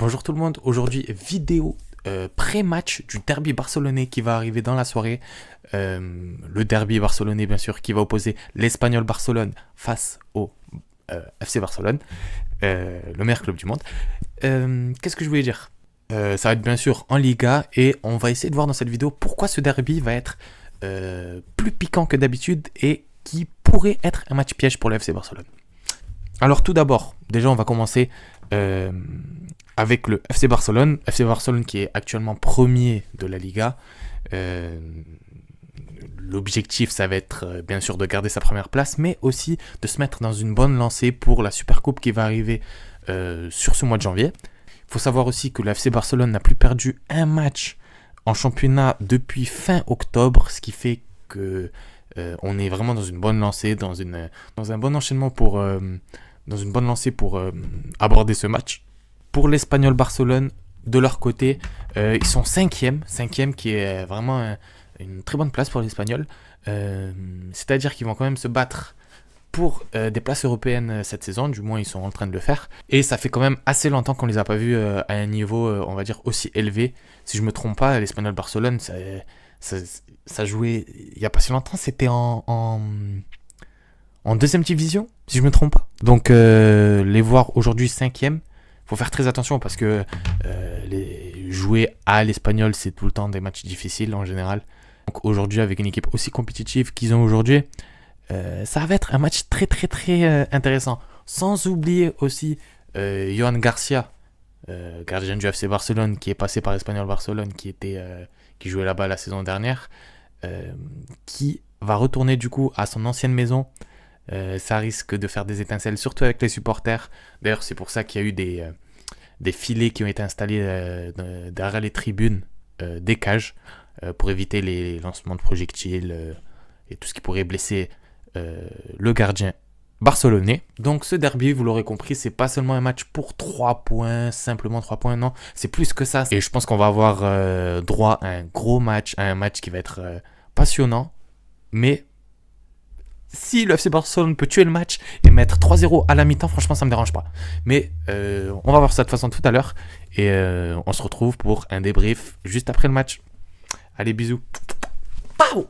Bonjour tout le monde, aujourd'hui vidéo pré-match du derby barcelonais qui va arriver dans la soirée. Le derby barcelonais bien sûr qui va opposer l'Espagnol Barcelone face au FC Barcelone, le meilleur club du monde. Qu'est-ce que je voulais dire? Ça va être bien sûr en Liga et on va essayer de voir dans cette vidéo pourquoi ce derby va être plus piquant que d'habitude et qui pourrait être un match piège pour le FC Barcelone. Alors tout d'abord, déjà on va commencer avec le FC Barcelone qui est actuellement premier de la Liga. L'objectif ça va être bien sûr de garder sa première place, mais aussi de se mettre dans une bonne lancée pour la Supercoupe qui va arriver sur ce mois de janvier. Il faut savoir aussi que le FC Barcelone n'a plus perdu un match en championnat depuis fin octobre, ce qui fait que on est vraiment dans une bonne lancée, dans un bon enchaînement pour aborder ce match. Pour l'Espagnol Barcelone, de leur côté, ils sont 5e qui est vraiment une très bonne place pour l'Espagnol. C'est-à-dire qu'ils vont quand même se battre pour des places européennes cette saison, du moins ils sont en train de le faire. Et ça fait quand même assez longtemps qu'on ne les a pas vus à un niveau, on va dire, aussi élevé. Si je ne me trompe pas, l'Espagnol Barcelone, ça jouait il n'y a pas si longtemps, c'était en deuxième division, si je ne me trompe pas. Donc les voir aujourd'hui 5e, faut faire très attention parce que jouer à l'Espagnol, c'est tout le temps des matchs difficiles en général. Donc aujourd'hui, avec une équipe aussi compétitive qu'ils ont aujourd'hui, ça va être un match très intéressant. Sans oublier aussi Johan Garcia, gardien du FC Barcelone, qui est passé par l'Espagnol Barcelone, qui jouait là-bas la saison dernière, qui va retourner du coup à son ancienne maison. Ça risque de faire des étincelles, surtout avec les supporters. D'ailleurs, c'est pour ça qu'il y a eu des filets qui ont été installés derrière les tribunes des cages pour éviter les lancements de projectiles et tout ce qui pourrait blesser le gardien barcelonais. Donc ce derby, vous l'aurez compris, c'est pas seulement un match pour 3 points, simplement 3 points, non, c'est plus que ça. Et je pense qu'on va avoir droit à un gros match, à un match qui va être passionnant, mais si le FC Barcelone peut tuer le match et mettre 3-0 à la mi-temps, franchement, ça me dérange pas. Mais on va voir ça de toute façon tout à l'heure. Et on se retrouve pour un débrief juste après le match. Allez, bisous. Pow!